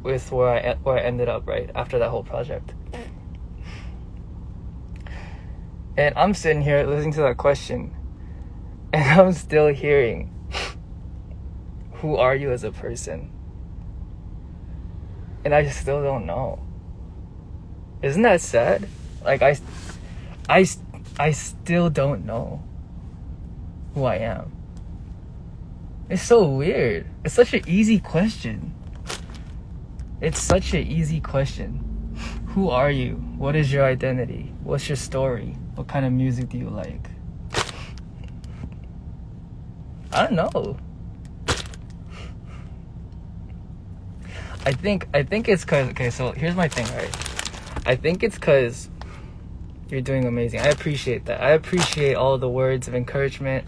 where I ended up right after that whole project. And I'm sitting here listening to that question, and I'm still hearing, who are you as a person? And I still don't know. Isn't that sad? Like I still don't know who I am. It's so weird. It's such an easy question. It's such an easy question. Who are you? What is your identity? What's your story? What kind of music do you like? I don't know. I think it's cause, okay, so here's my thing, right? I think it's cause you're doing amazing. I appreciate that. I appreciate all the words of encouragement.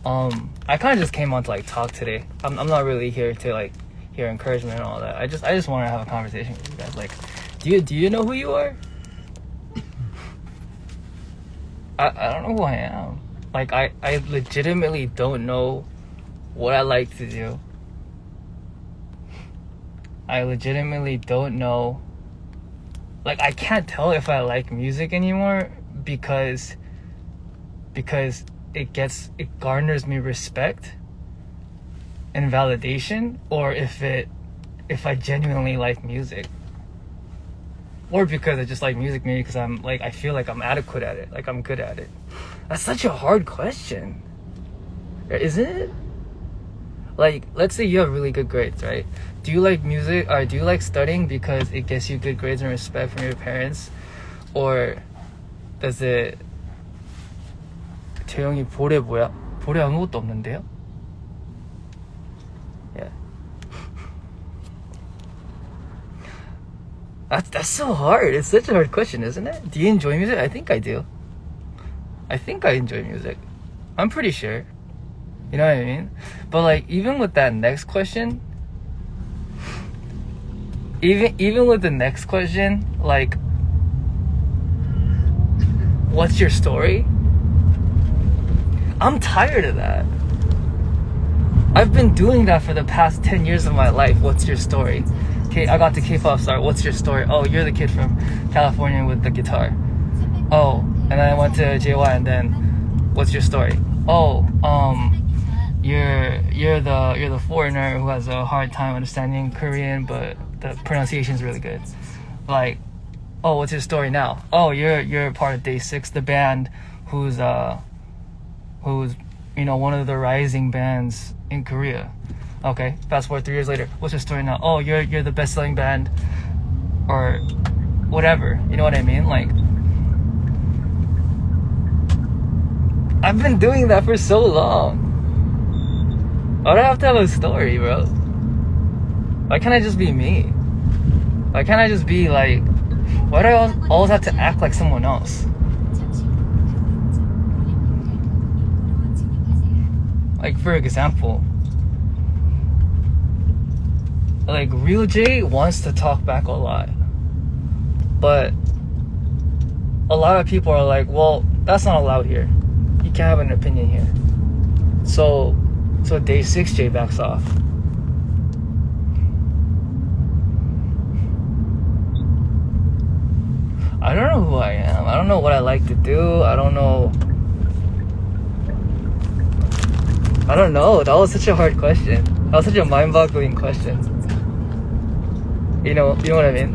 I kind of just came on to like talk today. I'm not really here to like hear encouragement and all that. I just want to have a conversation with you guys. Like, do you know who you are? I don't know who I am. Like, I legitimately don't know what I like to do. I legitimately don't know. Like, I can't tell if I like music anymore because it garners me respect and validation, or if I genuinely like music, or because I just like music maybe because I'm like, I feel like I'm adequate at it, like I'm good at it. That's such a hard question, isn't it? Like, let's say you have really good grades, right? Do you like music, or do you like studying because it gets you good grades and respect from your parents? Or does it... 재영이 볼에 뭐야? 볼에 아무것도 없는데요? Yeah. That's so hard. It's such a hard question, isn't it? Do you enjoy music? I think I do. I think I enjoy music. I'm pretty sure. You know what I mean? But like, even with that next question, even with the next question, like, what's your story? I'm tired of that. I've been doing that for the past 10 years of my life. What's your story? Okay, I got the K-pop star. What's your story? Oh, you're the kid from California with the guitar. Oh, and then I went to JY, and then what's your story? Oh, you're the foreigner who has a hard time understanding Korean, but the pronunciation is really good. Like, oh, what's your story now? Oh, you're part of day6, the band who's one of the rising bands in Korea. Okay, fast forward 3 years later. What's your story now? Oh, you're the best-selling band, or whatever. You know what I mean? Like, I've been doing that for so long. Why do I have to have a story, bro? Why can't I just be me? Why can't I just be like... Why do I always have to act like someone else? Like, for example, like, Real J wants to talk back a lot, but a lot of people are like, well, that's not allowed here. You can't have an opinion here. So day6 J backs off. I don't know who I am. I don't know what I like to do. I don't know. That was such a hard question. That was such a mind-boggling question. You know what I mean?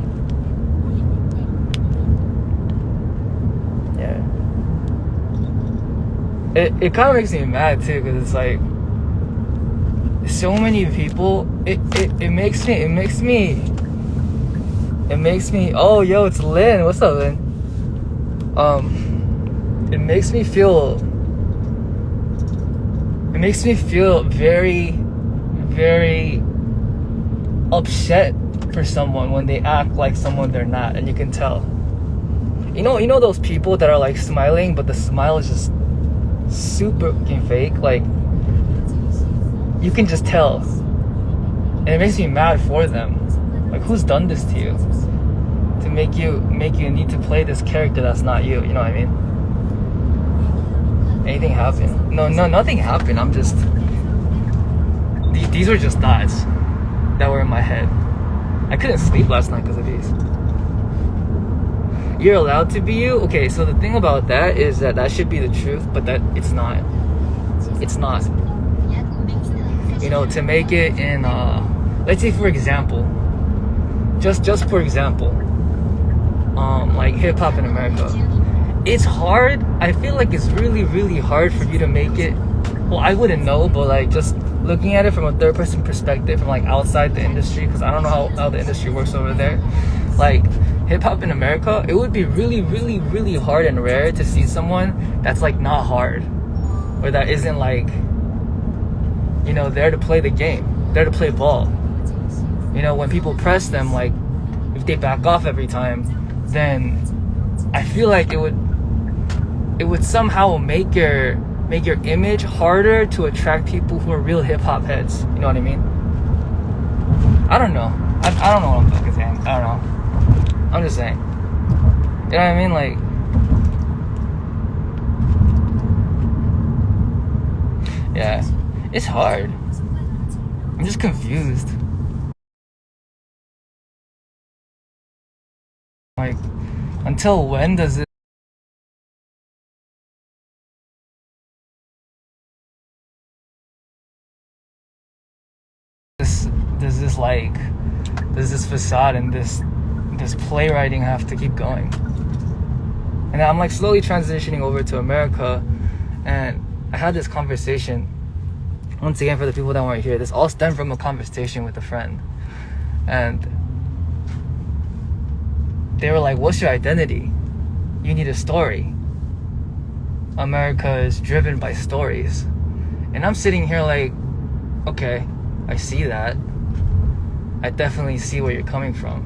Yeah. It kind of makes me mad too, because it's like, so many people. It makes me. Oh, yo, it's Lynn. What's up, Lynn? It makes me feel very, very upset for someone when they act like someone they're not, and you can tell. You know those people that are like smiling, but the smile is just super fucking fake. Like, you can just tell, and it makes me mad for them. Like, who's done this to you to make you need to play this character that's not you? You know what I mean? Anything happened? No, nothing happened. I'm just... These were just thoughts that were in my head. I couldn't sleep last night because of these. You're allowed to be you? Okay, so the thing about that is that should be the truth, but that it's not. It's not. You know, to make it in, let's say for example, just for example, like hip hop in America. It's hard. I feel like it's really, really hard for you to make it. Well, I wouldn't know, but like just looking at it from a third person perspective, from like outside the industry, because I don't know how the industry works over there. Like hip hop in America, it would be really, really, really hard and rare to see someone that's like not hard, or that isn't like, you know, there to play the game, there to play ball. You know, when people press them, like if they back off every time, then I feel like it would somehow make your image harder to attract people who are real hip hop heads. You know what I mean? I don't know. I don't know what I'm fucking saying. I don't know. I'm just saying. You know what I mean? Like, yeah, it's hard. I'm just confused. Like, until when does this facade and this playwriting have to keep going? And I'm like slowly transitioning over to America, and I had this conversation once again for the people that weren't here. This all stemmed from a conversation with a friend, and they were like, what's your identity? You need a story. America is driven by stories. And I'm sitting here like, okay, I see that. I definitely see where you're coming from.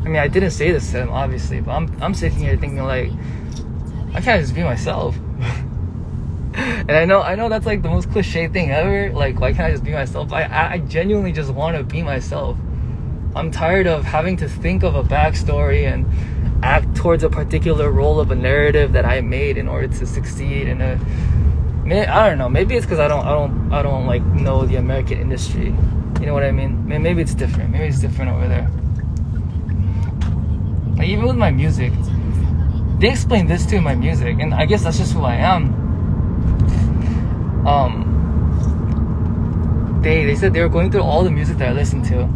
I mean, I didn't say this to them, obviously, but I'm sitting here thinking like, I can't just be myself. And I know that's like the most cliche thing ever. Like, why can't I just be myself? I genuinely just want to be myself. I'm tired of having to think of a backstory and act towards a particular role of a narrative that I made in order to succeed in a. I don't know. Maybe it's because I don't like know the American industry. You know what I mean? Maybe it's different. Maybe it's different over there. Like even with my music, they explain this too in my music, and I guess that's just who I am. They said they were going through all the music that I listened to,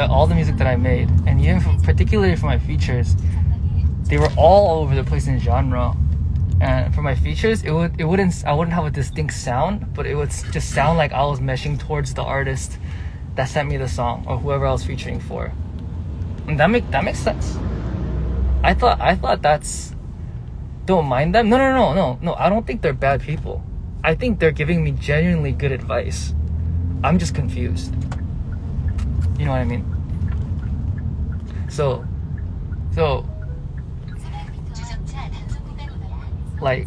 all the music that I made, and even particularly for my features, they were all over the place in genre. And for my features, I wouldn't have a distinct sound, but it would just sound like I was meshing towards the artist that sent me the song or whoever I was featuring for. And that makes sense. I thought that's, don't mind them. No. I don't think they're bad people. I think they're giving me genuinely good advice. I'm just confused. You know what I mean? So like,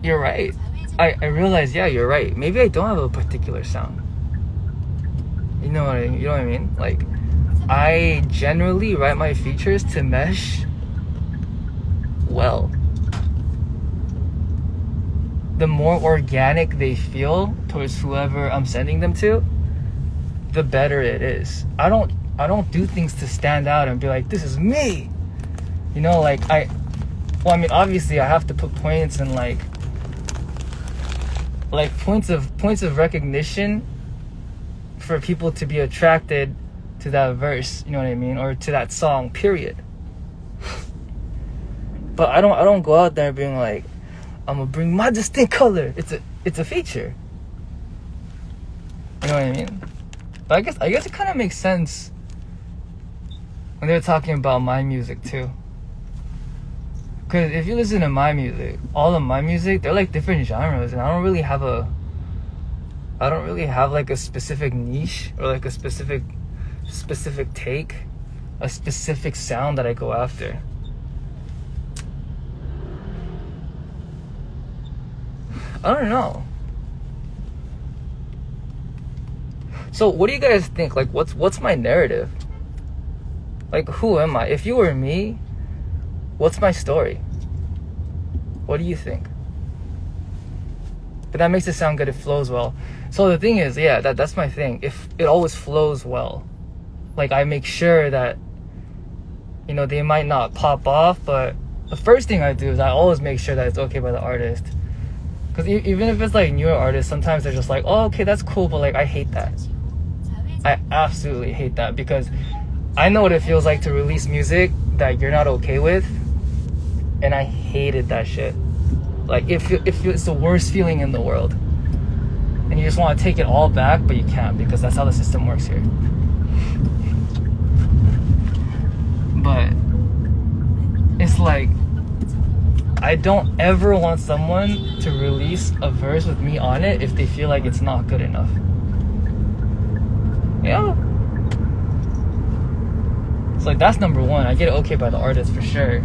you're right. I realize, yeah, you're right. Maybe I don't have a particular sound. You know what I mean? Like, I generally write my features to mesh well. The more organic they feel towards whoever I'm sending them to, the better it is. I don't do things to stand out and be like, this is me. You know, like well, I mean, obviously I have to put points and like points of recognition for people to be attracted to that verse, you know what I mean, or to that song, period. But I don't go out there being like, I'm gonna bring my distinct color. It's a feature. You know what I mean? But I guess it kind of makes sense when they're talking about my music too. Because if you listen to my music, all of my music, they're like different genres, and I don't really have like a specific niche or like a specific take, a specific sound that I go after. I don't know. So what do you guys think? Like, what's my narrative? Like, who am I? If you were me, what's my story? What do you think? But that makes it sound good. It flows well. So the thing is, yeah, that's my thing. If it always flows well, like I make sure that, you know, they might not pop off, but the first thing I do is I always make sure that it's okay by the artist. Because even if it's like newer artists, sometimes they're just like, oh, okay, that's cool, but like I hate that. I absolutely hate that, because I know what it feels like to release music that you're not okay with, and I hated that shit. Like it's the worst feeling in the world, and you just want to take it all back, but you can't, because that's how the system works here. But it's like, I don't ever want someone to release a verse with me on it if they feel like it's not good enough. Yeah. It's like, that's number one. I get it okay by the artist for sure.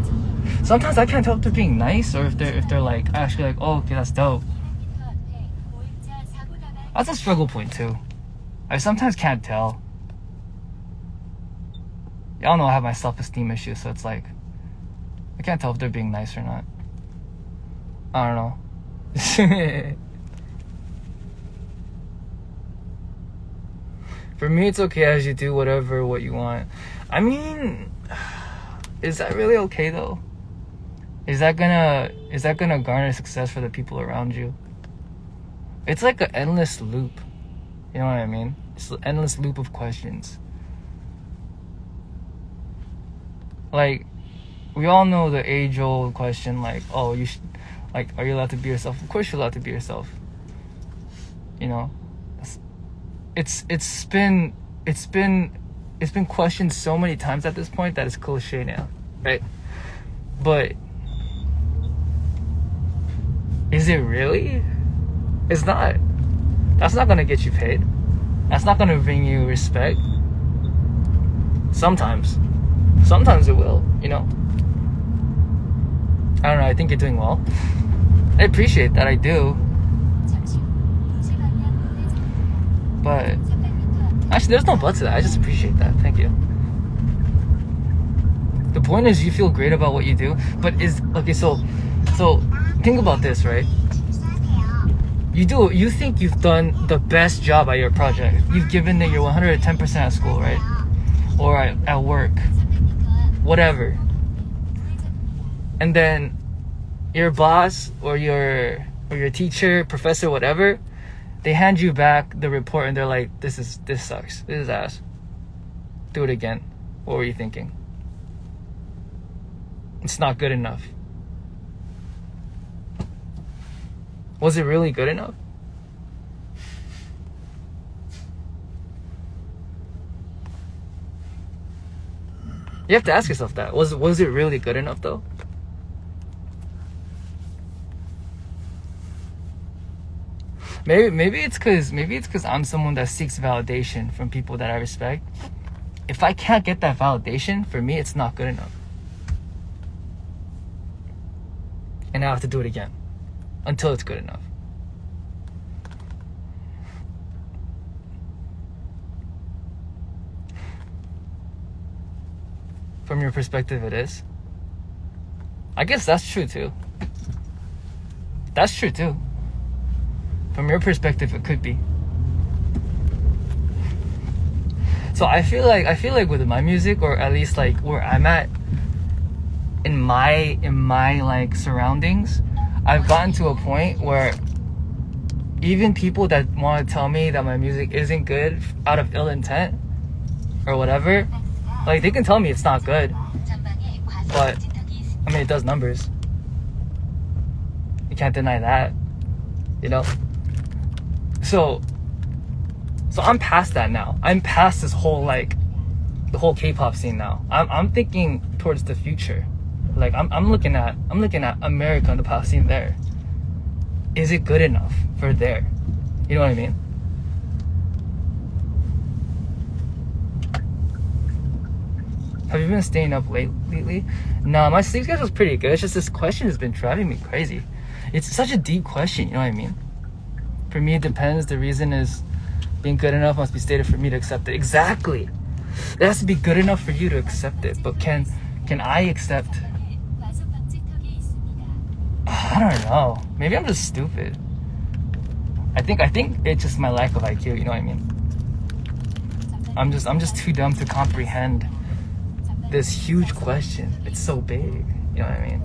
Sometimes I can't tell if they're being nice or if they're like actually like, oh, okay, that's dope. That's a struggle point too. I sometimes can't tell. Y'all know I have my self-esteem issues, so it's like I can't tell if they're being nice or not. I don't know. For me, it's okay as you do what you want. I mean, is that really okay though? Is that gonna garner success for the people around you? It's like an endless loop. You know what I mean? It's an endless loop of questions. Like, we all know the age-old question, like, oh, you should, like, are you allowed to be yourself? Of course you're allowed to be yourself. You know, it's been questioned so many times at this point that it's cliche now, right? But is it really? It's not. That's not gonna get you paid. That's not gonna bring you respect. Sometimes it will, you know. I don't know, I think you're doing well. I appreciate that, I do. But actually, there's no but to that. I just appreciate that. Thank you. The point is, you feel great about what you do, but so think about this, right? You think you've done the best job at your project. You've given it your 110% at school, right? Or at work, whatever. And then your boss or your teacher, professor, whatever, they hand you back the report and they're like, this sucks. This is ass. Do it again. What were you thinking? It's not good enough. Was it really good enough? You have to ask yourself that. Was it really good enough though? Maybe it's because I'm someone that seeks validation from people that I respect. If I can't get that validation, for me, it's not good enough. And I have to do it again until it's good enough. From your perspective, it is. I guess that's true too. That's true too. From your perspective, it could be. So I feel like with my music, or at least like where I'm at in my like surroundings, I've gotten to a point where even people that want to tell me that my music isn't good out of ill intent or whatever, like they can tell me it's not good, but I mean it does numbers. You can't deny that, you know. So I'm past that now. I'm past this whole like the whole K-pop scene now. I'm thinking towards the future. Like I'm looking at America and the pop scene there. Is it good enough for there? You know what I mean? Have you been staying up late lately? No, my sleep schedule's pretty good. It's just this question has been driving me crazy. It's such a deep question, you know what I mean? For me, it depends. The reason is being good enough must be stated for me to accept it. Exactly. It has to be good enough for you to accept it. But can I accept? I don't know. Maybe I'm just stupid. I think it's just my lack of IQ. You know what I mean? I'm just too dumb to comprehend this huge question. It's so big. You know what I mean?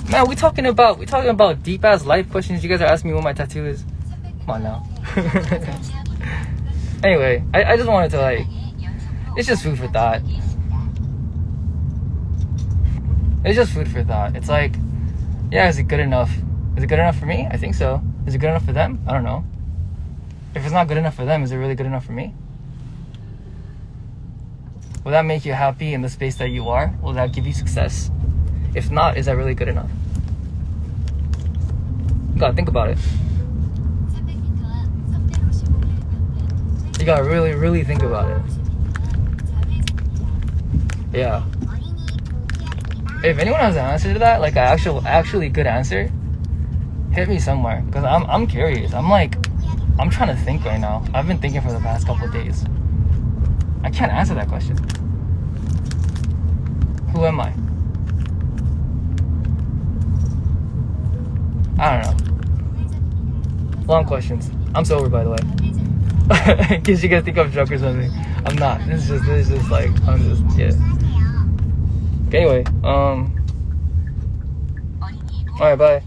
Man, we talking about deep ass life questions. You guys are asking me what my tattoo is. Come on now. Anyway, I just wanted to like, it's just food for thought. It's just food for thought. It's like, yeah, is it good enough? Is it good enough for me? I think so. Is it good enough for them? I don't know. If it's not good enough for them, is it really good enough for me? Will that make you happy in the space that you are? Will that give you success? If not, is that really good enough? You gotta think about it. You gotta really, really think about it. Yeah. If anyone has an answer to that, like an actually good answer, hit me somewhere. Because I'm curious. I'm trying to think right now. I've been thinking for the past couple of days. I can't answer that question. Who am I? I don't know. Long questions. I'm sober, by the way. In case you guys think I'm drunk or something. I'm not. This is just like, I'm just, yeah. Okay, anyway, alright, bye.